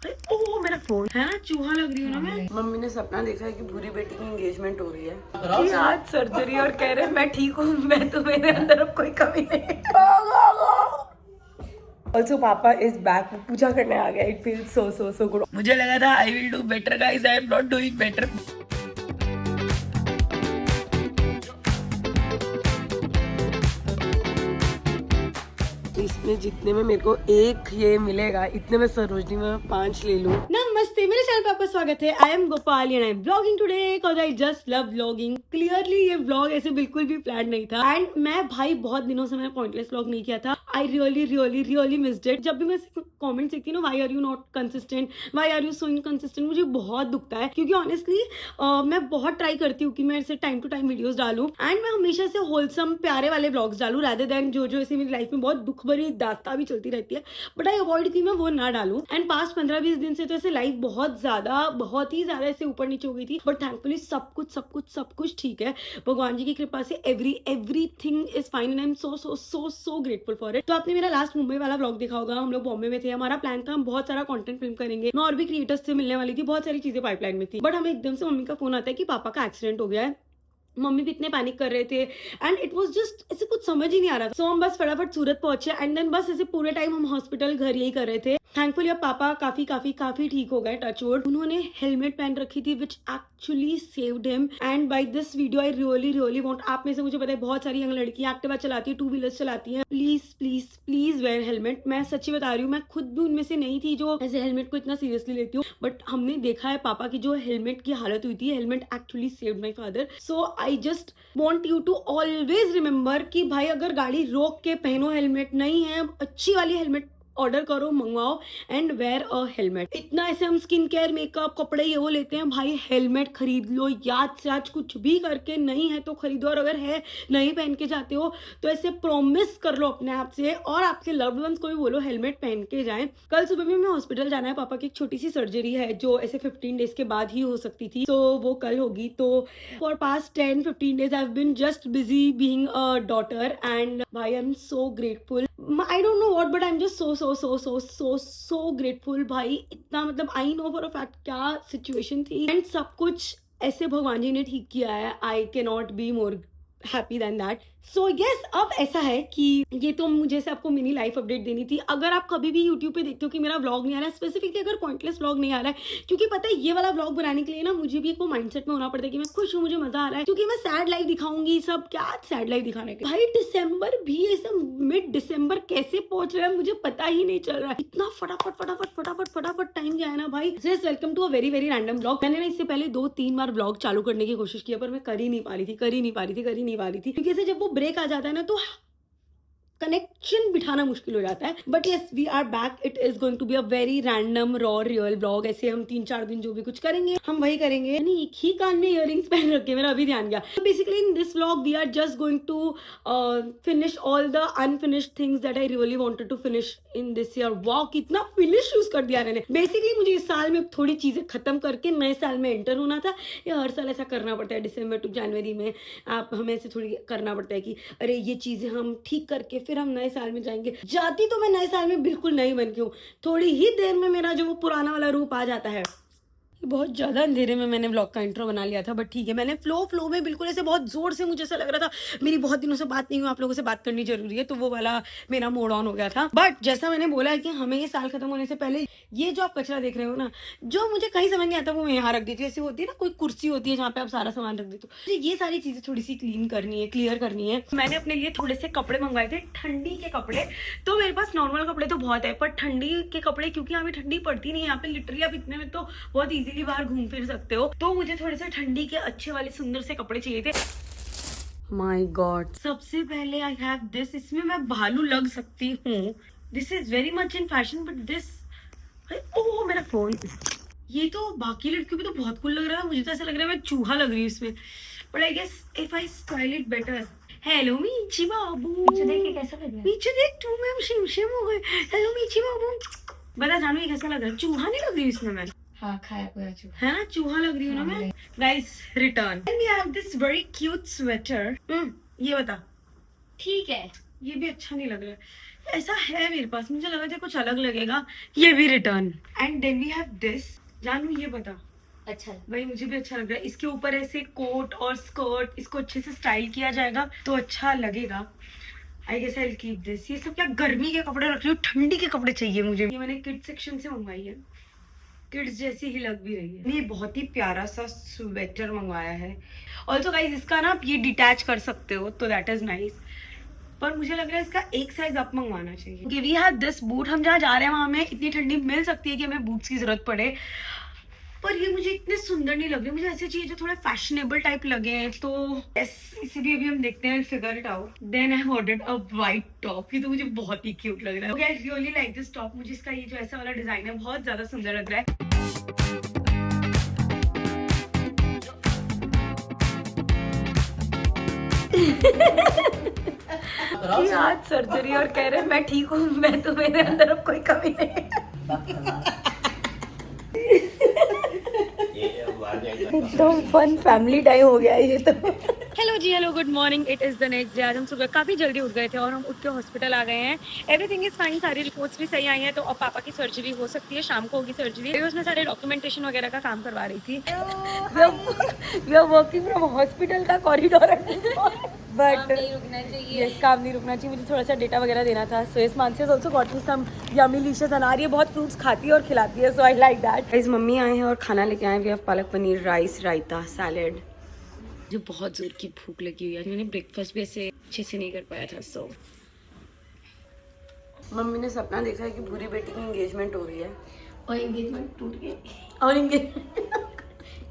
ओ मेरा फोन है ना, चूहा लग रही हूँ ना मैं। मम्मी ने सपना देखा है कि भूरी बेटी की एंगेजमेंट हो रही है, कि आज सर्जरी, और कह रहे हैं मैं ठीक हूँ, मैं तो मेरे अंदर अब कोई कमी नहीं। Also पापा इज बैक, पूजा करने आ गया। It feels so so so good. मुझे लगा था I will do better guys, I am not doing better. इसमें जितने में मेरे को एक ये मिलेगा, इतने में सरोजनी में 5 ले लूं। नमस्ते, मेरे चैनल पे आपका स्वागत है। I M Gopal and I M vlogging today because I just love vlogging. Clearly ये व्लॉग ऐसे बिल्कुल भी प्लान नहीं था, एंड मैं भाई बहुत दिनों से मैंने पॉइंटलेस व्लॉग नहीं किया था। I really missed it. जब भी मैं कमेंट देखती हूँ ना, why are you not consistent, why are you so inconsistent, मुझे बहुत दुखता है, क्योंकि ऑनेस्टली मैं बहुत ट्राई करती हूँ कि मैं ऐसे टाइम टू टाइम वीडियोस डालूं, एंड मैं हमेशा से होलसम प्यारे वाले व्लॉग्स डालूं रादर देन जो ऐसे मेरी लाइफ में बहुत दुख भरी दास्तां भी चलती रहती है, बट आई अवॉइड की मैं वो ना डालूं। एंड पास्ट 15-20 दिन से तो ऐसे लाइफ बहुत ही ज्यादा ऐसे ऊपर नीचे हो गई थी, बट थैंकफुली सब कुछ ठीक है। भगवान जी की कृपा से everything is fine and I am so grateful for it. तो आपने मेरा लास्ट मुंबई वाला व्लॉग देखा होगा, हम लोग बॉम्बे में थे, हमारा प्लान था हम बहुत सारा कंटेंट फिल्म करेंगे, मैं और भी क्रिएटर्स से मिलने वाली थी, बहुत सारी चीजें पाइपलाइन में थी, बट हमें एकदम से मम्मी का फोन आता है कि पापा का एक्सीडेंट हो गया है। मम्मी भी इतने पैनिक कर रहे थे, एंड इट वाज जस्ट ऐसे कुछ समझ ही नहीं आ रहा था। सो हम बस फटाफट सूरत पहुंचे, एंड देन बस ऐसे पूरे टाइम हम हॉस्पिटल घर यही कर रहे थे। थैंकफुली अब पापा काफी ठीक हो गए, टच वुड। उन्होंने हेलमेट पहन रखी थी which actually saved him, and by this video I really want, आप में से मुझे पता है बहुत सारी यंग लड़कियां एक्टिवा चलाती है, 2 व्हीलर्स चलाती हैं, प्लीज वेयर हेलमेट। मैं सच्ची बता रही हूँ, मैं खुद भी उनमें से नहीं थी जो ऐसे हेलमेट को इतना सीरियसली लेती हूँ, बट हमने देखा है पापा की जो हेलमेट की हालत हुई थी, helmet actually saved my father. So I just want you to always remember कि भाई अगर गाड़ी रोक के पहनो, हेलमेट नहीं है, अच्छी वाली हेलमेट ऑर्डर करो, मंगवाओ, एंड वेयर अ हेलमेट। इतना ऐसे हम स्किन केयर, मेकअप, कपड़े ये वो लेते हैं, भाई हेलमेट खरीद लो, याद से आज कुछ भी करके, नहीं है तो खरीदो, और अगर है नहीं पहन के जाते हो तो ऐसे प्रॉमिस कर लो अपने आप से, और आपके लव्ड वंस को भी बोलो हेलमेट पहन के जाएं। कल सुबह में मैं हॉस्पिटल जाना है, पापा की एक छोटी सी सर्जरी है जो ऐसे 15 डेज के बाद ही हो सकती थी, तो वो कल होगी। तो for past 10-15 days I have been just busy being a daughter, and भाई I am so grateful. I don't know what, but I am just so grateful भाई। इतना मतलब I know for a fact क्या situation थी, and सब कुछ ऐसे भगवान जी ने ठीक किया है। I can not be more happy than that. So yes, अब ऐसा है कि ये तो मुझे से आपको मिनी लाइफ अपडेट देनी थी। अगर आप कभी भी यूट्यूब पे देखते हो कि मेरा व्लॉग नहीं आ रहा है, स्पेसिफिकली अगर पॉइंटलेस व्लॉग नहीं आ रहा है, क्योंकि पता है ये वाला व्लॉग बनाने के लिए ना मुझे भी एक वो माइंडसेट में होना पड़ता है कि मैं खुश हूँ, मुझे मजा आ रहा है, क्योंकि मैं सैड लाइफ दिखाऊंगी, सब क्या सैड लाइफ दिखाने के भाई। दिसंबर भी ऐसा मिड दिसंबर कैसे पहुंच रहा है मुझे पता ही नहीं चल रहा है, इतना फटाफट टाइम गया है ना भाई। Welcome to a very random vlog. मैंने ना इससे पहले 2-3 बार व्लॉग चालू करने की कोशिश की, पर मैं कर ही नहीं पा रही थी, क्योंकि ऐसे जब वो ब्रेक आ जाता है ना तो कनेक्शन बिठाना मुश्किल हो जाता है। But yes, we are back. It is going to be a very random raw real blog. ऐसे हम 3-4 दिन जो भी कुछ करेंगे हम वही करेंगे। नहीं, एक ही कान में इयररिंग्स पहन रखे, मेरा अभी ध्यान गया। Basically in this vlog we are just going to finish all the unfinished things that I really wanted to finish in this year. Wow, कितना फिनिश यूज कर दिया मैंने। बेसिकली मुझे इस साल में थोड़ी चीजें खत्म करके नए साल में एंटर होना था। ये हर साल ऐसा करना पड़ता है, दिसंबर टू जनवरी में आप हमें ऐसे थोड़ी करना पड़ता है कि अरे ये चीजें हम ठीक करके फिर हम नए साल में जाएंगे। जाती तो मैं नए साल में बिल्कुल नहीं बन के हूँ, थोड़ी ही देर में मेरा जो वो पुराना वाला रूप आ जाता है। बहुत ज्यादा अंधेरे में मैंने व्लॉग का इंट्रो बना लिया था, बट ठीक है, मैंने फ्लो में बिल्कुल ऐसे बहुत जोर से, मुझे ऐसा लग रहा था मेरी बहुत दिनों से बात नहीं हुई, आप लोगों से बात करनी जरूरी है, तो वो वाला मेरा मोड ऑन हो गया था। बट जैसा मैंने बोला है कि हमें ये साल खत्म होने से पहले ये जो आप कचरा देख रहे हो ना, जो मुझे कहीं समझ नहीं आता, वो मैं यहाँ रख देती हूँ। ऐसी होती है ना कोई कुर्सी होती है जहाँ पे आप सारा सामान रख देते हो, ये सारी चीजें थोड़ी सी क्लियर करनी है। मैंने अपने लिए थोड़े से कपड़े मंगवाए थे, ठंडी के कपड़े। तो मेरे पास नॉर्मल कपड़े तो बहुत है, पर ठंडी के कपड़े, क्योंकि यहाँ पे ठंडी पड़ती नहीं है, यहाँ पे लिटरली आप इतने में तो बहुत इजीली बाहर घूम फिर सकते हो, तो मुझे थोड़े से ठंडी के अच्छे वाले सुंदर से कपड़े चाहिए थे। माय गॉड, सबसे पहले आई हैव दिस। इसमें मैं भालू लग सकती हूँ, this is very much in fashion, but this, oh मेरा फोन। ये तो बाकी लड़कियों पे तो बहुत कूल लग रहा है, मुझे तो ऐसा लग रहा है मैं चूहा लग रही हूँ इसमें, but I guess if I style it better. Hello मीची बाबू, पीछे देख के कैसा लग रहा है? पीछे देख, तू मैं शिम हो गए। हेलो मीची बाबू, बता जानू ये कैसा लग रहा है? चूहा नहीं लग रही इसमें मैं? हाँ, खाया पूरा चूहा है ना, चूहा लग रही हूँ ना मैं। Guys return, and we have this very cute sweater. ये बता, ठीक है, ये भी अच्छा नहीं लग रहा है, ऐसा है मेरे पास, मुझे लगा था कुछ अलग लगेगा, ये भी return. And then we have this, जानू ये बता। अच्छा है। भाई मुझे भी अच्छा लग रहा है, इसके ऊपर ऐसे कोट और स्कर्ट, इसको अच्छे से स्टाइल किया जाएगा तो अच्छा लगेगा। I guess I will keep this. ये सब क्या गर्मी के कपड़े रख रही हूँ, ठंडी के कपड़े चाहिए मुझे। ये मैंने किड्स सेक्शन से मंगवाई है, किड्स जैसी ही लग भी रही है। ये बहुत ही प्यारा सा स्वेटर मंगवाया है। ऑल्सो गाइज इसका ना आप ये डिटैच कर सकते हो तो दैट इज नाइस, पर मुझे लग रहा है इसका एक साइज अप मंगवाना चाहिए। वी हैव दिस बूट, हम जहाँ जा रहे हैं वहां हमें इतनी ठंडी मिल सकती है कि हमें बूट्स की जरूरत पड़े, पर ये मुझे इतने सुंदर नहीं लग रहे। मुझे ऐसी चीज जो थोड़े फैशनेबल टाइप लगे हैं, तो यस इसीलिए अभी हम देखते हैं, figure it out. Then I ordered a white top, ये तो मुझे बहुत ही क्यूट लग रहा है। I really like this top, मुझे इसका ये जो ऐसा वाला डिजाइन है बहुत ज्यादा सुंदर लग रहा है। आज सर्जरी और कह रहे मैं ठीक हूँ, मैं तो मेरे अंदर अब कोई कमी नहीं। एकदम फन फैमिली टाइम हो गया ये तो। हेलो जी, hello, good morning. It is the next day. आज हम सुबह काफी जल्दी उठ गए थे और हम उठ के हॉस्पिटल आ गए हैं। एवरीथिंग इज फाइन, सारी रिपोर्ट्स भी सही आई हैं, तो अब पापा की सर्जरी हो सकती है, शाम को होगी सर्जरी। उसमें सारे डॉक्यूमेंटेशन वगैरह का काम करवा रही थी। We are working from hospital का कॉरिडोर, बट यस काम नहीं रुकना चाहिए। मुझे थोड़ा सा डेटा वगैरह देना था। So yes Mansi has also got me some yummy dishes. अनार ये बहुत फ्रूट्स खाती है और खिलाती है, so I like that. Guys mummy आए हैं और खाना लेके आए हैं। We have palak paneer, rice, raita, salad. मुझे बहुत जोर की भूख लगी हुई है, मैंने ब्रेकफास्ट भी ऐसे अच्छे से नहीं कर पाया था। सो मम्मी ने सपना देखा है कि भूरी बेटी की एंगेजमेंट हो रही है और एंगेजमेंट टूट गई और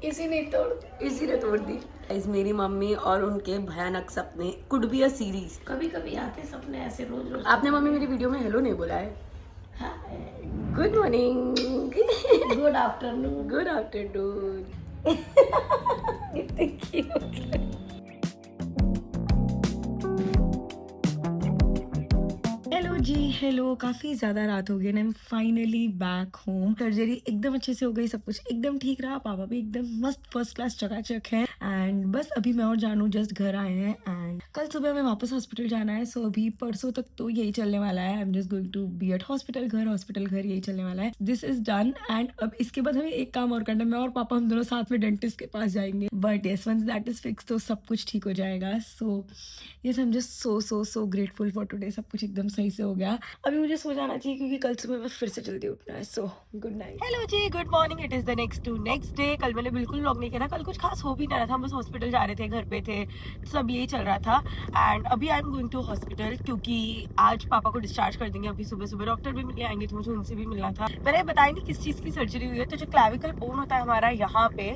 इसी ने तोड़ दी। गाइस मेरी मम्मी और उनके भयानक सपने कुड बी अ सीरीज। कभी कभी आते सपने ऐसे, रोज रोज। आपने मम्मी मेरी वीडियो में हेलो नहीं बोला है। Good morning, good afternoon, good afternoon. Hello जी, हेलो। काफ़ी ज़्यादा रात हो गई and I am finally back home. Surgery एकदम अच्छे से हो गई, सब कुछ एकदम ठीक रहा। पापा भी एकदम मस्त फर्स्ट क्लास चकाचक है। एंड बस अभी मैं और जानू जस्ट घर आए हैं एंड कल सुबह हमें वापस हॉस्पिटल जाना है। सो अभी परसों तक तो यही चलने वाला है। I am just going to be at hospital घर, यही चलने वाला है। दिस इज डन एंड अब इसके बाद हमें एक काम और करना है। मैं और पापा हम दोनों साथ में डेंटिस्ट के पास जाएंगे, but yes once that is fix तो सब कुछ ठीक हो जाएगा। So yes I am just so grateful for today. सब कुछ एकदम सही से हो गया। अभी मुझे सो जाना चाहिए क्योंकि कल सुबह मैं फिर से जल्दी उठना है। So good night. हेलो जी, good morning. It is the next day. कल मैंने बिल्कुल व्लॉग नहीं किया, कल कुछ खास हो भी नहीं रहा था। हम बस हॉस्पिटल जा रहे थे, घर पे थे, सब यही चल रहा था। एंड अभी I am going to hospital क्योंकि आज पापा को डिस्चार्ज कर देंगे। अभी सुबह सुबह डॉक्टर भी मिलने आएंगे तो मुझे उनसे भी मिलना था। मैंने बताया नहीं किस चीज़ की सर्जरी हुई है। तो जो क्लैविकल बोन होता है हमारा यहाँ पे,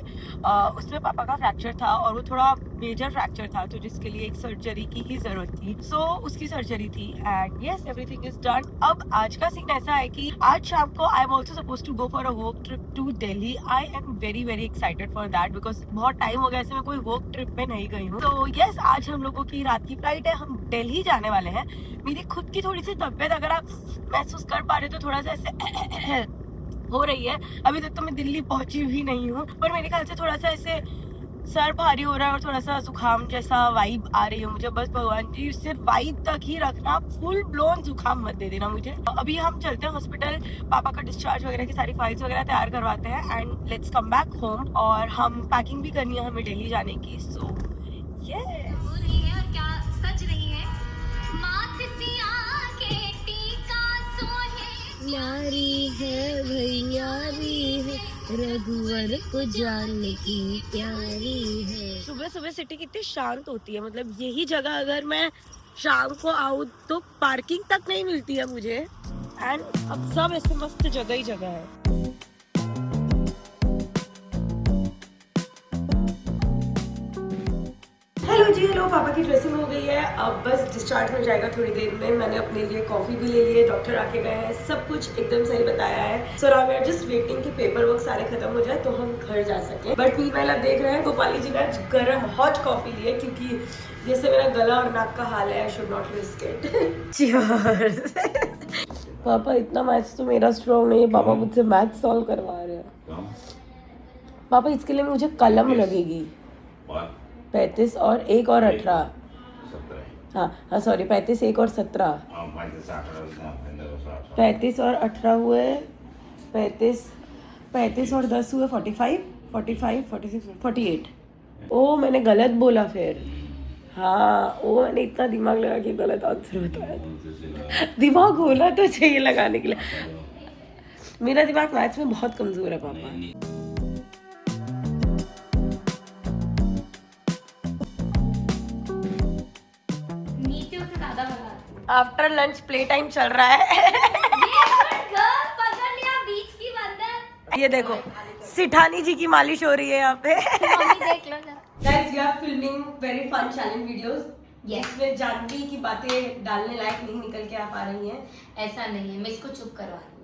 उसमें पापा का फ्रैक्चर था और वो थोड़ा मेजर फ्रैक्चर था, तो जिसके लिए एक सर्जरी की ही जरूरत थी। सो उसकी सर्जरी थी and yes everything is done. अब आज का सीन ऐसा है कि आज शाम को I am also suppose to go for a work trip to Delhi. I am very excited for that because बहुत टाइम हो गया ऐसे मैं कोई वर्क ट्रिप पे नहीं गई हूँ। तो यस आज हम लोगों की रात की फ्लाइट है, हम दिल्ली जाने वाले हैं। मेरी खुद की थोड़ी सी तबियत अगर आप महसूस कर पा रहे हो तो थोड़ा सा ऐसे हो रही है। अभी तक तो मैं दिल्ली पहुंची भी नहीं हूँ, पर मेरे ख्याल से थोड़ा सा ऐसे सर भारी हो रहा है और थोड़ा सा जुकाम जैसा वाइब आ रही है मुझे। बस भगवान जी सिर्फ वाइब तक ही रखना, फुल ब्लोन जुकाम मत दे देना मुझे। अभी हम चलते हैं हॉस्पिटल, पापा का डिस्चार्ज वगैरह की सारी फाइल्स वगैरह तैयार करवाते हैं and let's come back home. और हम पैकिंग भी करनी है हमें दिल्ली जाने की। सो यस क्या सच रही है माथ सिया के टीका सोहे यारी है भैया है, रघुवर को जानने की प्यारी है। सुबह सुबह सिटी कितनी शांत होती है, मतलब यही जगह अगर मैं शाम को आऊँ तो पार्किंग तक नहीं मिलती है मुझे। एंड अब सब ऐसे मस्त जगह ही जगह है। हेलो जी, हेलो। पापा की ड्रेसिंग हो गई है, अब बस डिस्चार्ज हो जाएगा थोड़ी देर में। मैंने अपने लिए कॉफी भी ले ली है, डॉक्टर आके गए हैं, सब कुछ एकदम सही बताया है। So now we are just waiting कि पेपर वर्क सारे खत्म हो जाए तो हम घर जा सके। बट मीनवाइल आप देख रहे हैं गोपाली जी ने आज गर्म हॉट कॉफी ली है क्योंकि जैसे मेरा गला और नाक का हाल है, I should not risk it. Cheers. पापा इतना मैथ्स तो मेरा स्ट्रॉन्ग नहीं है, पापा मुझसे मैथ्स सॉल्व करवा रहे हैं। पापा इसके लिए मुझे कलम लगेगी 35 और 1 और 18 हाँ सॉरी 35 1 और 17 35 और 18 हुए 35 और 10 हुए 45 46 48। ओ मैंने गलत बोला फिर। हाँ वो मैंने इतना दिमाग लगा कि गलत आंसर बताया। दिमाग होना तो चाहिए लगाने के लिए। मेरा दिमाग मैथ्स में बहुत कमजोर है पापा। नीचे उसे ज्यादा लगा। आफ्टर लंच प्ले टाइम चल रहा है। पकड़ लिया बीच की बंदर। ये देखो सिठानी जी की मालिश हो रही है यहाँ पे। मम्मी देख लो जरा। Guys, we are filming very fun challenge videos. Yes. इसमें जानवी की बातें डालने लायक नहीं निकल के आ पा रही हैं। ऐसा नहीं है, मैं इसको चुप करवा रही हूँ।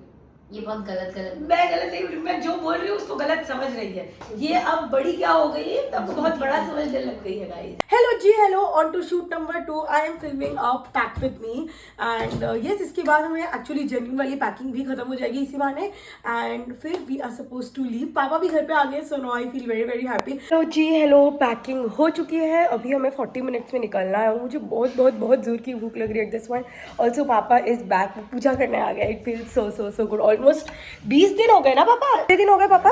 ये बहुत गलत मैं गलत नहीं, मैं जो बोल रही हूँ उसको गलत समझ रही है। ये अब बड़ी क्या हो गई है, अब बहुत बड़ा समझने लग गई है गाइस। हेलो जी hello, on to shoot number 2 I am filming a pack with me and yes इसके बाद हमें एक्चुअली जेन्युइन वाली पैकिंग भी खत्म हो जाएगी इसी बहाने एंड फिर we are suppose to leave. पापा भी घर पे आ गए, so no I feel very very happy. तो जी हेलो, पैकिंग हो चुकी है, अभी हमें 40 मिनट्स में निकलना है। मुझे बहुत बहुत बहुत जोर की भूख लग रही है एट दिस पॉइंट। ऑल्सो पापा इज बैक, पूजा करने आ गया। It feels so so so good. Almost 20 दिन हो गए ना पापा? कितने दिन हो गए पापा?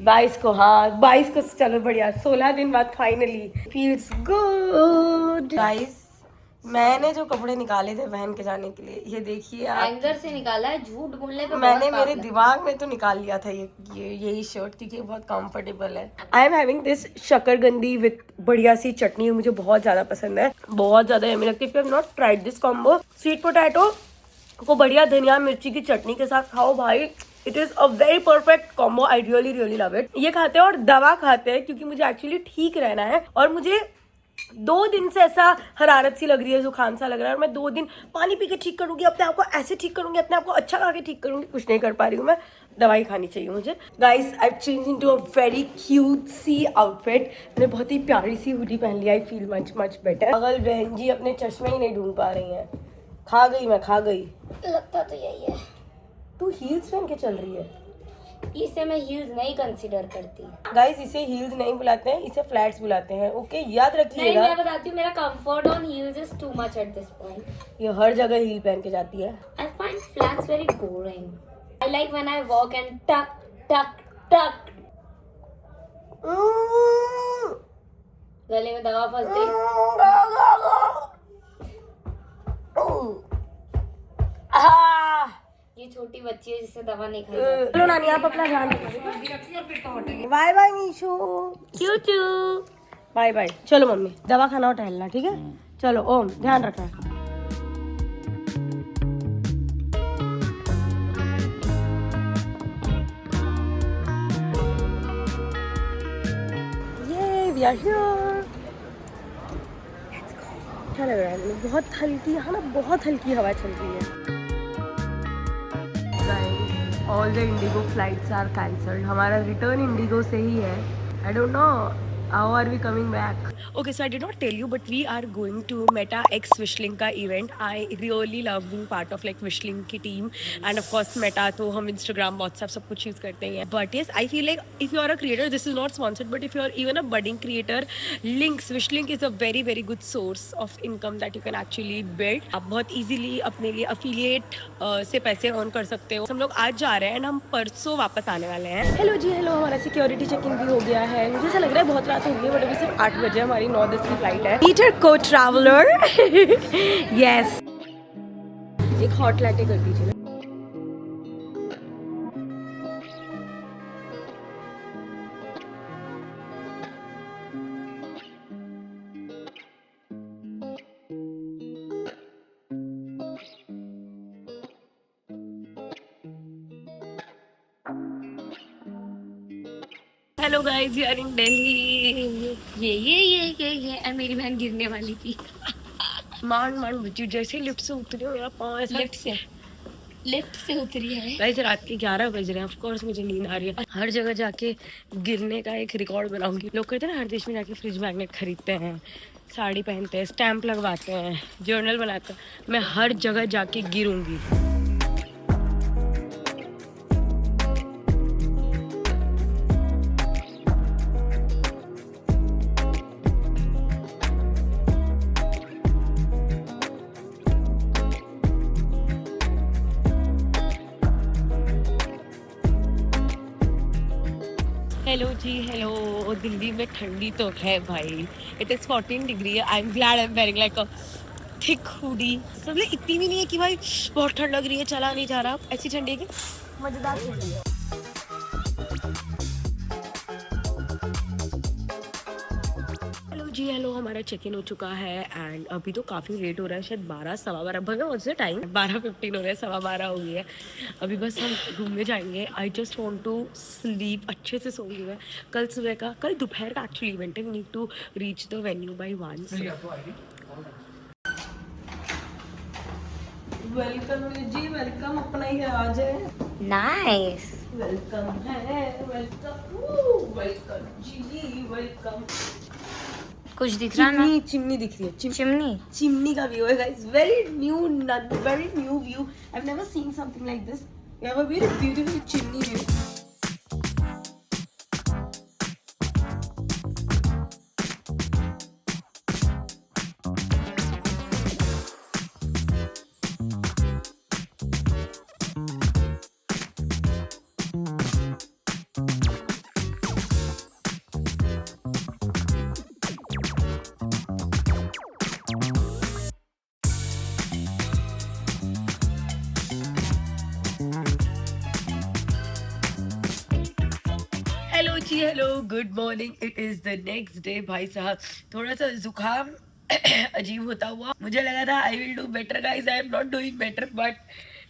22 को। हाँ 22 को, चलो बढ़िया। 16 दिन बाद फाइनली फील्स गुड। गाइस मैंने जो कपड़े निकाले थे पहन के जाने के लिए, ये देखिए आप। एंगर से निकाला है, झूठ बोलने पे मैंने मेरे दिमाग में तो निकाल लिया था यही शर्ट, क्योंकि बहुत कंफर्टेबल है। आई एम हैविंग दिस शकरगंदी विद बढ़िया सी चटनी, मुझे बहुत ज्यादा पसंद है, बहुत ज्यादा यम्मी लगती है। If you have not tried this combo, sweet potato को बढ़िया धनिया मिर्ची की चटनी के साथ खाओ भाई, it is a very perfect combo. I really really love it. ये खाते हैं और दवा खाते हैं, क्योंकि मुझे एक्चुअली ठीक रहना है और मुझे 2 दिन से ऐसा हरारत सी लग रही है, जुकाम सा लग रहा है, और मैं 2 दिन पानी पी के ठीक करूंगी, अपने आप को ऐसे ठीक करूंगी, अपने आप को अच्छा खा के ठीक करूंगी। कुछ नहीं कर पा रही हूँ मैं, दवाई खानी चाहिए मुझे। Guys I change into a very cute सी आउटफिट। मैंने बहुत ही प्यारी सी हुडी पहन लिया। I feel much much better. अगल बहन जी अपने चश्मे ही नहीं ढूंढ पा रही हैं। खा गई, मैं खा गई। लगता तो यही है। तू हील्स पहन के चल रही है। इसे मैं हील्स नहीं कंसीडर करती। गाइस इसे हील्स नहीं बुलाते हैं, इसे फ्लैट्स बुलाते हैं। ओके याद नहीं, रखिएगा। मैं बताती हूँ, मेरा comfort on heels is too much at this point. ये हर जगह हील पहन के जाती है। I find flats very boring. I like when I walk and tuck, tuck, tuck. गले में दवा फंस गई। ये छोटी बच्ची है जिससे दवा नहीं खाई जाती। चलो नानी आप अपना ध्यान रखिए। Bye bye Nishu. क्यूटू। Bye bye. चलो मम्मी दवा खाना और टहलना, ठीक है? चलो ओम ध्यान रखना। ये वी आर हियर। अच्छा लग रहा है, बहुत हल्की, यहाँ ना बहुत हल्की हवा चल रही है। All the IndiGo flights are cancelled. हमारा रिटर्न इंडिगो से ही है। I don't know how are we coming back. Okay, so I did not tell you, but we are going to Meta X Wishling का event. I really love being part of like Wishling की team and of course Meta तो हम Instagram, WhatsApp सब कुछ use करते हैं. But yes, I feel like if you are a creator, this is not sponsored, but if you are even a budding creator, links Wishling is a very very good source of income that you can actually build. आप बहुत easily अपने लिए affiliate से पैसे earn कर सकते हो. हम लोग आज जा रहे हैं and हम परसों वापस आने वाले हैं. हेलो जी हेलो, हमारा सिक्योरिटी चेकिंग भी हो गया है. मुझे ऐसा लग रहा है बहुत रात हो गई है, बट अभी सिर्फ 8 बजे हमारी 9:10 की फ्लाइट है. पीटर को ट्रैवलर यस, एक हॉट लैटे कर दीजिए. Hello guys, we are in Delhi. ये मेरी बहन गिरने वाली थी. मान बच्ची जैसे लिफ्ट से उतरी हो, मेरा पाँव ऐसा लिफ्ट से उतरी है. गाइस रात के 11 बज रहे हैं. ऑफ कोर्स मुझे नींद आ रही है. हर जगह जाके गिरने का एक रिकॉर्ड बनाऊंगी. लोग कहते हैं ना हर देश में जाके फ्रिज मैग्नेट खरीदते हैं, साड़ी पहनते हैं, स्टैंप लगवाते हैं, जर्नल बनाते हैं. मैं हर जगह जाके गिरूंगी. हेलो जी, हेलो। दिल्ली में ठंडी तो है भाई, it is 14 degree. I am glad I am wearing like a thick hoodie. मतलब इतनी भी नहीं है कि भाई बहुत ठंड लग रही है, चला नहीं जा रहा। ऐसी ठंडी है कि मजेदार ठंडी है। जी हेलो, हमारा चेक इन हो चुका है एंड अभी तो काफ़ी लेट हो रहा है, शायद 12 सवा 12 भगा मुझसे टाइम 12:15 हो रहा है, सवा 12 हो गई है। अभी बस हम घूमने जाएंगे। I just want to sleep, अच्छे से सो गई है। कल सुबह का, कल दोपहर का एक्चुअली इवेंट है। We need to reach the venue by 1। Welcome जी, वेलकम। अपना ही है, आ जाए। नाइस। वेलकम है, वेलकम, वेलकम जी, वेलकम। कुछ दिख रहा ना? चिमनी दिख रही है। चिमनी चिमनी का व्यू है guys, very new view. I have never seen something like this. We have a very beautiful chimney view. Hello जी, hello, good morning. It is the next day. भाई साहब थोड़ा सा जुकाम अजीब होता हुआ, मुझे लगा था I will do better guys, I am not doing better. But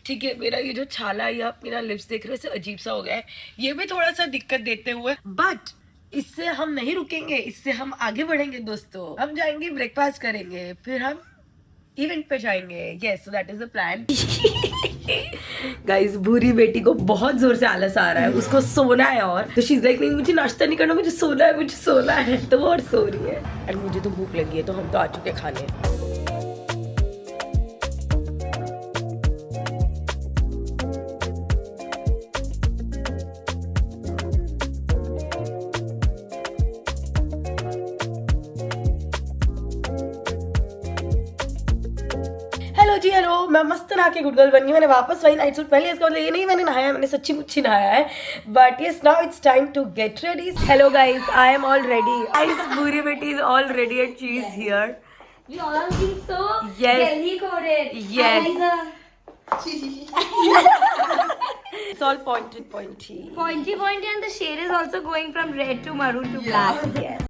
ठीक है, मेरा ये जो छाला या मेरा लिप्स देख रहे हो अजीब सा हो गया है, ये भी थोड़ा सा दिक्कत देते हुए। बट इससे हम नहीं रुकेंगे, इससे हम आगे बढ़ेंगे दोस्तों। हम जाएंगे, ब्रेकफास्ट करेंगे, फिर हम इवेंट पे जाएंगे। Yes, so that is the plan. Guys, भूरी बेटी को बहुत जोर से आलस आ रहा है, उसको सोना है। और तो शी इज लाइक, नहीं मुझे नाश्ता नहीं करना, मुझे सोना है, मुझे सोना है। तो वो और सो रही है एंड मुझे तो भूख लगी है, तो हम तो आ चुके खाने। हेलो जी, हेलो। मैं मस्त नहा के गुड गर्ल बन गई। मैंने वापस वही नाइट सूट पहन लिया। इसका मतलब ये नहीं मैंने नहाया, मैंने सच्ची मुच्ची नहाया है। But yes, now it's time to get ready. Hello guys, I am all ready. Guys, पूरी बेटी is all ready and she is here. We all are being so Yes. Delhi coded. Yes. I like It's all pointy. pointy and the shade is also going from red to maroon to black. Yes.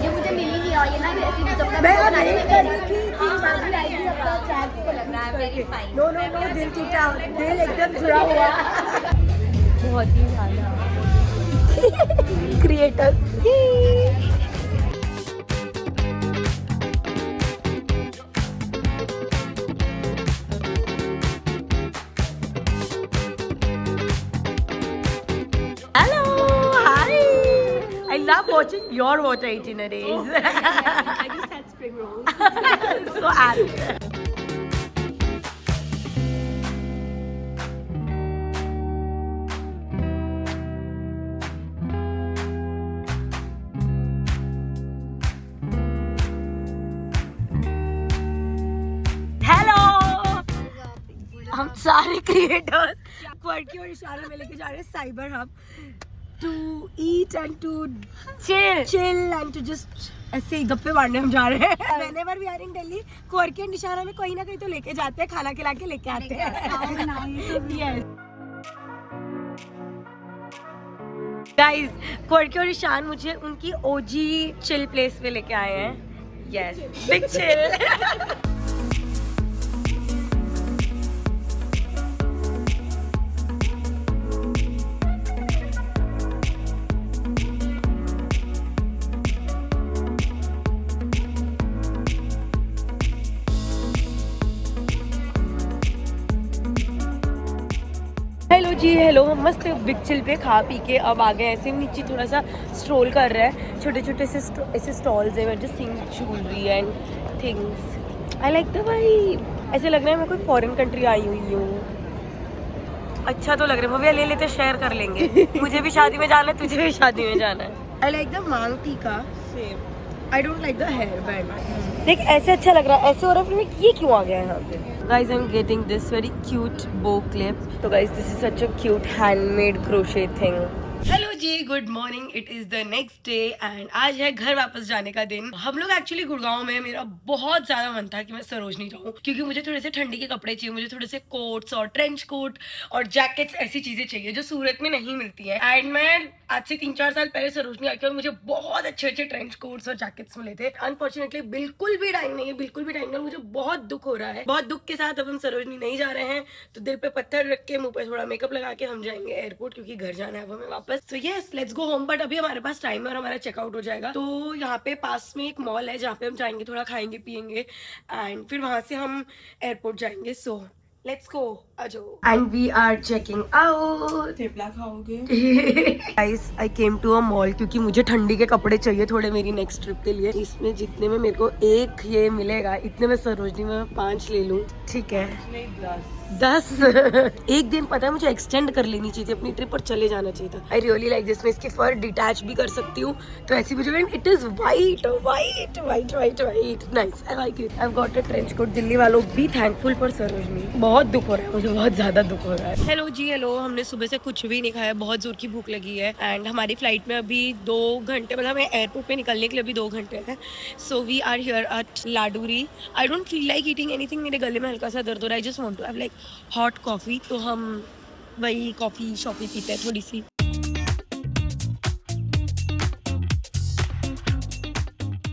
ये मुझे मिली नहीं और ये ना ऐसी जब मैं नहीं कर रही थी। लग रहा है वेरी फाइन। नो, दिल टूटा, दिल एकदम जुड़ा हुआ। बहुत ही ज्यादा creator. I love watching your water itineraries. I just had spring rolls. So apt. Hello, हम सारे क्रिएटर्स क्वर्की और इशारा में लेके जा रहे हैं Cyber Hub to eat and to chill and to just ऐसे ही गप्पे मारने हम जा रहे हैं। Whenever we are in Delhi, quirky और इशारा में कहीं ना कहीं तो लेके जाते हैं, खाना खिला के लेके आते हैं। Yes. गाइस, क्वर्की और ईशान मुझे उनकी ओजी चिल प्लेस पे लेके आए हैं। Yes, big chill. हेलो जी, हेलो। हम मस्त बिग चिल पे खा पी के अब आ गए ऐसे नीचे, थोड़ा सा स्ट्रोल कर रहे हैं। छोटे छोटे से ऐसे स्टॉल्स है, just seeing jewellery and things. I like the vibe. ऐसे लग रहा है मैं कोई फॉरेन कंट्री आई हुई हूँ। अच्छा तो लग रहा है, भैया ले लेते, शेयर कर लेंगे। मुझे भी शादी में जाना है, तुझे भी शादी में जाना है। I like the maang tikka, I don't like the hair band. देख ऐसे अच्छा लग रहा है, ऐसे हो रहा है, फिर ये क्यों आ गया है यहाँ पे। Guys I am getting this very cute bow clip. तो guys this is such a cute handmade crochet thing. Hello जी, good morning. It is the next day and आज है घर वापस जाने का दिन। हम लोग एक्चुअली गुड़गांव में, मेरा बहुत ज्यादा मन था कि मैं सरोजनी जाऊँ, क्योंकि मुझे थोड़े से ठंडी के कपड़े चाहिए, मुझे थोड़े से कोट्स और ट्रेंच कोट और जैकेट्स, ऐसी चीजें चाहिए जो सूरत में नहीं मिलती है। एंड मैं आज से 3-4 साल पहले सरोजनी आके और मुझे बहुत अच्छे अच्छे ट्रेंच कोट्स और जैकेट्स मिले थे। अनफॉर्चुनेटली बिल्कुल भी टाइम नहीं है, बिल्कुल भी टाइम नहीं है। मुझे बहुत दुख हो रहा है, बहुत दुख के साथ अब हम सरोजनी नहीं जा रहे हैं। तो दिल पे पत्थर रख के, मुंह पे थोड़ा मेकअप लगा के हम जाएंगे एयरपोर्ट, क्योंकि घर जाना है अब हमें वापस। तो yes, let's go home. But अभी हमारे पास टाइम है और हमारा चेकआउट हो जाएगा। तो यहाँ पे पास में एक मॉल है जहाँ पे हम जाएंगे, थोड़ा खाएंगे पियेंगे एंड फिर वहां से हम एयरपोर्ट जाएंगे। सो लेट्स गो, आजो। And we are checking out. Thepla खाओगे? Guys I came to a mall क्योंकि मुझे ठंडी के कपड़े चाहिए थोड़े मेरी नेक्स्ट ट्रिप के लिए। इसमें जितने में मेरे को एक ये मिलेगा, इतने में सरोजनी में 5 ले लूं, ठीक है? 10 एक दिन पता है मुझे एक्सटेंड कर लेनी चाहिए थी अपनी ट्रिप और चले जाना चाहिए था। I really like this. मैं इसके फर डिटैच भी कर सकती हूँ, तो ऐसी मुझे it is white white white white white, nice, I like it. I have got a trench coat. Delhi वालों बी थैंकफुल फॉर सरोजनी। बहुत दुख हो रहा है मुझे, बहुत ज्यादा दुख हो रहा है। हेलो जी, हेलो। हमने सुबह से कुछ भी नहीं खाया, बहुत जोर की भूख लगी है एंड हमारी फ्लाइट में अभी 2 घंटे, मतलब हमें एयरपोर्ट पे निकलने के लिए अभी 2 घंटे हैं। So we are here at Laduree. I don't feel like eating anything, मेरे गले में हल्का सा दर्द हो रहा है। I just want to have like hot coffee. तो हम वही कॉफी शॉफी पीते हैं थोड़ी सी।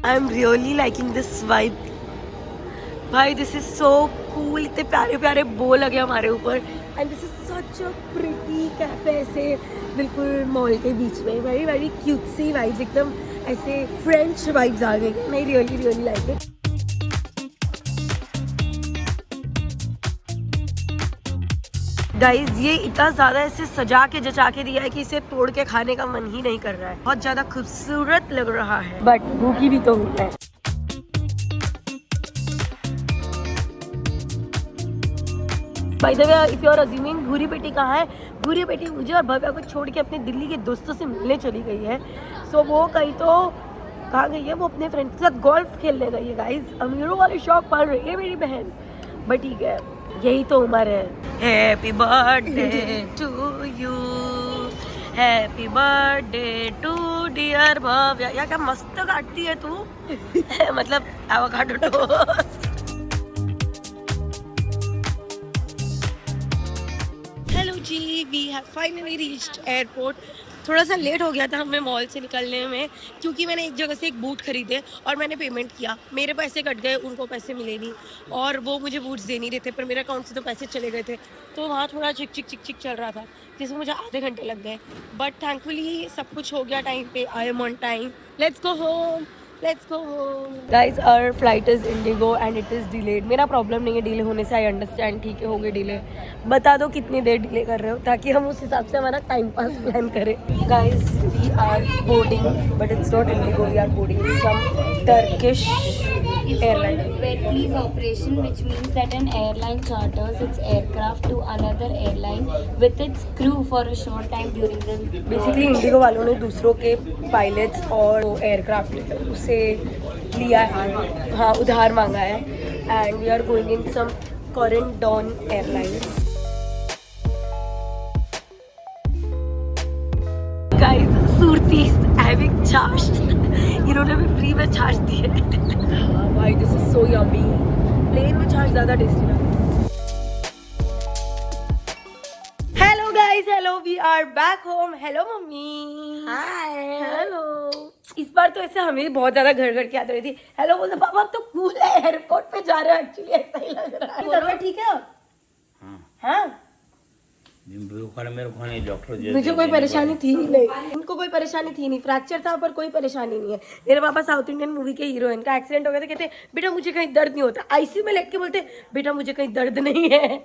I am really liking this vibe भाई, दिस इज सो कूल। इतने प्यारे प्यारे बो लगे हमारे ऊपर and this is such a pretty cafe, ऐसे बिल्कुल मॉल के बीच में। वेरी वेरी क्यूटसी वाइब्स, एकदम ऐसे फ्रेंच वाइब्स आ गई। I really really like it. Guys ये इतना ज्यादा ऐसे सजा के जचा के दिया है कि इसे तोड़ के खाने का मन ही नहीं कर रहा है। बहुत ज्यादा खूबसूरत लग रहा है, बट भूखी भी तो हूँ मैं। By the way, if you are assuming भूरी बेटी कहाँ है, भूरी बेटी मुझे और भव्या को छोड़ के अपने दिल्ली के दोस्तों से मिलने चली गई है। सो वो कहीं तो कहाँ गई है, वो अपने फ्रेंड्स के साथ गोल्फ खेलने गई है। गाइज अमीरों वाले शौक पाल रही है मेरी बहन, बट ठीक है, यही तो उम्र है। Happy birthday to you, happy birthday to dear Bhavya. यार क्या मस्त काटती है तू मतलब एवोकाडो टोस्ट। हेलो जी, we have finally reached airport. थोड़ा सा लेट हो गया था हमें मॉल से निकलने में, क्योंकि मैंने एक जगह से एक बूट खरीदे और मैंने पेमेंट किया। मेरे पैसे कट गए, उनको पैसे मिले नहीं और वो मुझे बूट्स दे नहीं रहे थे, पर मेरे अकाउंट से तो पैसे चले गए थे। तो वहाँ थोड़ा चिक चिक चिक चिक चल रहा था, जिसमें मुझे आधे घंटे लग गए। बट थैंकफुली सब कुछ हो गया टाइम पे। I am on time. Let's go home, let's go home. Guys our flight is IndiGo and it is delayed. मेरा प्रॉब्लम नहीं है डिले होने से, आई अंडरस्टैंड, ठीक है हो गए डिले। बता दो कितनी देर डिले कर रहे हो ताकि हम उस हिसाब से हमारा टाइम पास प्लान करें। Guys we are boarding, but it's not IndiGo, we are boarding from Turkish airline. Wet lease operation, which means that an airline charters its aircraft to another airline with its crew for a short time during the. Basically Indigo वालों ने दूसरों के pilots और aircraft उसे लिया है, हाँ उधार मांगा है। And we are going in some Corendon airlines. Guys Surti having chaach, इन्होंने भी फ्री में छाछ दी है। हाँ भाई, this is so yummy. Plane में छाछ ज़्यादा टेस्टी लगता है। Hello guys, hello, we are back home. Hello mummy. Hi. Hello. इस बार तो ऐसे हमें बहुत ज्यादा घर घर की याद रही थी। हेलो बोलते पापा, अब तो कूल है, एयरपोर्ट पे जा रहे हो। एक्चुअली ऐसा ही लग रहा है। तबीयत ठीक है? हाँ मुझे कोई परेशानी थी नहीं, उनको कोई परेशानी थी नहीं। फ्रैक्चर था पर कोई परेशानी नहीं है। मेरे पापा साउथ इंडियन मूवी के हीरो, इनका एक्सीडेंट हो गया था, कहते बेटा मुझे कहीं दर्द नहीं होता। आईसीयू में लेट के बोलते बेटा मुझे कहीं दर्द नहीं है।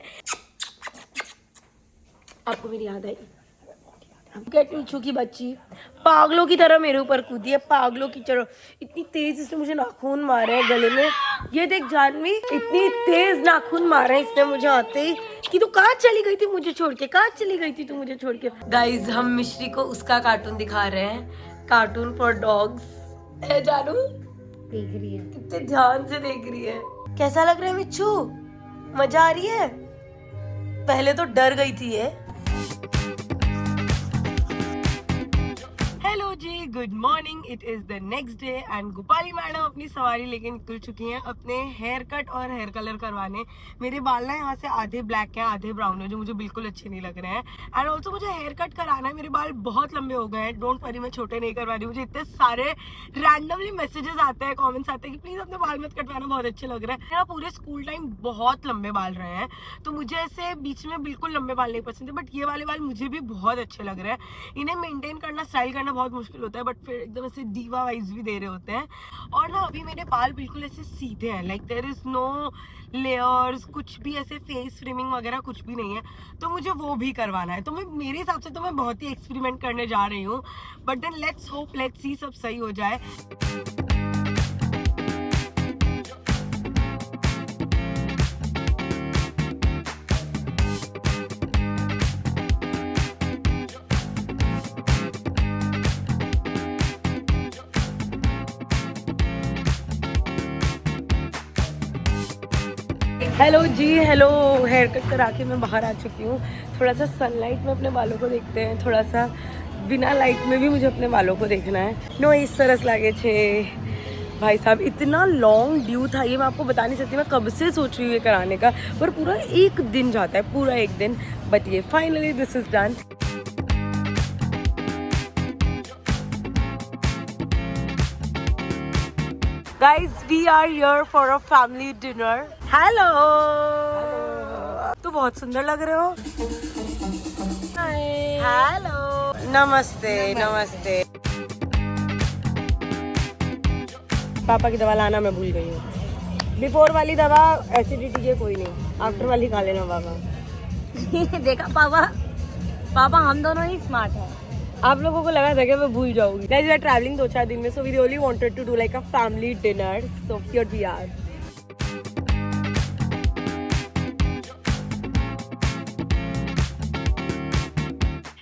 आपको मेरी याद आई? कैट मीचू की बच्ची पागलों की तरह मेरे ऊपर कूदी है, पागलों की तरह। इतनी तेज इसने मुझे नाखून मारे हैं गले में। ये देख जानवी, इतनी तेज नाखून मारे हैं इसने मुझे आते ही कि तू कहाँ चली गई थी मुझे छोड़ के, कहाँ चली गई थी तू मुझे छोड़ के। गाइज हम मिश्री को उसका कार्टून दिखा रहे हैं, कार्टून फॉर डॉग्स है। जानू देख रही है, कितने ध्यान से देख रही है। कैसा लग रहा है मिच्छू, मजा आ रही है? पहले तो डर गई थी ये। हेलो जी, good morning. It is the next day and Gopali madam अपनी सवारी लेके निकल चुकी हैं अपने हेयर कट और हेयर कलर करवाने। मेरे बाल ना यहाँ से आधे ब्लैक हैं आधे ब्राउन है, जो मुझे बिल्कुल अच्छे नहीं लग रहे हैं। एंड ऑल्सो मुझे हेयर कट कराना है, मेरे बाल बहुत लंबे हो गए हैं। डोंट वरी, मैं छोटे नहीं करवा रही। मुझे इतने सारे रैंडमली मैसेजेस आते हैं, कॉमेंट्स आते हैं कि प्लीज अपने बाल मत कटवाना, बहुत अच्छे लग रहे हैं। मेरा पूरे स्कूल टाइम बहुत लंबे बाल रहे हैं, तो मुझे ऐसे बीच में बिल्कुल लंबे बाल नहीं पसंद है। बट ये वाले बाल मुझे भी बहुत अच्छे लग रहे हैं। इन्हें मेंटेन करना, स्टाइल करना बहुत मुश्किल होता है, बट फिर एकदम ऐसे दीवा वाइब्स भी दे रहे होते हैं। और ना अभी मेरे बाल बिल्कुल ऐसे सीधे हैं, like there is no layers, कुछ भी ऐसे फेस फ्रेमिंग वगैरह कुछ भी नहीं है। तो मुझे वो भी करवाना है। तो मैं मेरे हिसाब से तो मैं बहुत ही एक्सपेरिमेंट करने जा रही हूँ, but then let's hope, let's see सब सही हो जाए। हेलो जी, हेलो। हेयर कट करा के मैं बाहर आ चुकी हूँ। थोड़ा सा सनलाइट में अपने बालों को देखते हैं, थोड़ा सा बिना लाइट में भी मुझे अपने बालों को देखना है। नो इस सरस लागे छे भाई साहब। इतना लॉन्ग ड्यू था ये, मैं आपको बता नहीं सकती। मैं कब से सोच रही हूँ ये कराने का, पर पूरा एक दिन जाता है, पूरा एक दिन। बट ये finally this is done. Guys, we are here for a family dinner. Hello. तो बहुत सुंदर लग रहे हो। Hi. Hello. नमस्ते, नमस्ते। पापा की दवा लाना मैं भूल गई हूँ। बिफोर वाली दवा एसिडिटी की कोई नहीं, आफ्टर वाली खा लेना पापा। देखा पापा हम दोनों ही स्मार्ट हैं। आप लोगों को लगा था कि मैं भूल जाऊंगी। Guys, we are traveling 2-4 दिन में, so we really wanted to do like a family dinner. So here we are.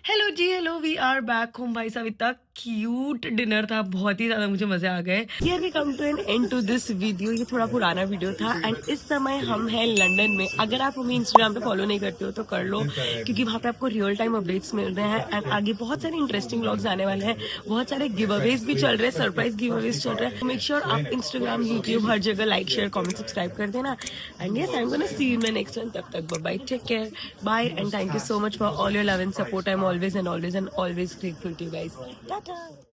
Hello जी, hello. We are back home. भाई साहब इतना क्यूट डिनर था, बहुत ही ज्यादा मुझे मजे आ गए। Here we come to an end to this video. ये थोड़ा पुराना वीडियो था एंड इस समय हम हैं लंदन में। अगर आप हमें इंस्टाग्राम पे फॉलो नहीं करते हो तो कर लो, क्योंकि वहाँ पे आपको रियल टाइम अपडेट्स मिल रहे हैं। एंड आगे बहुत सारे इंटरेस्टिंग व्लॉग्स आने वाले हैं, बहुत सारे गिव अवेज भी चल रहे हैं, सरप्राइज गिव अवेज चल रहे हैं। मेक श्योर आप इंस्टाग्राम, यूट्यूब, हर जगह लाइक, शेयर, कॉमेंट, सब्सक्राइब कर देना। And yes, I am gonna see you in my next one. तब तक bye, take care, bye and thank you so much for all your love and support. I am always and always and always grateful to you guys. Tata.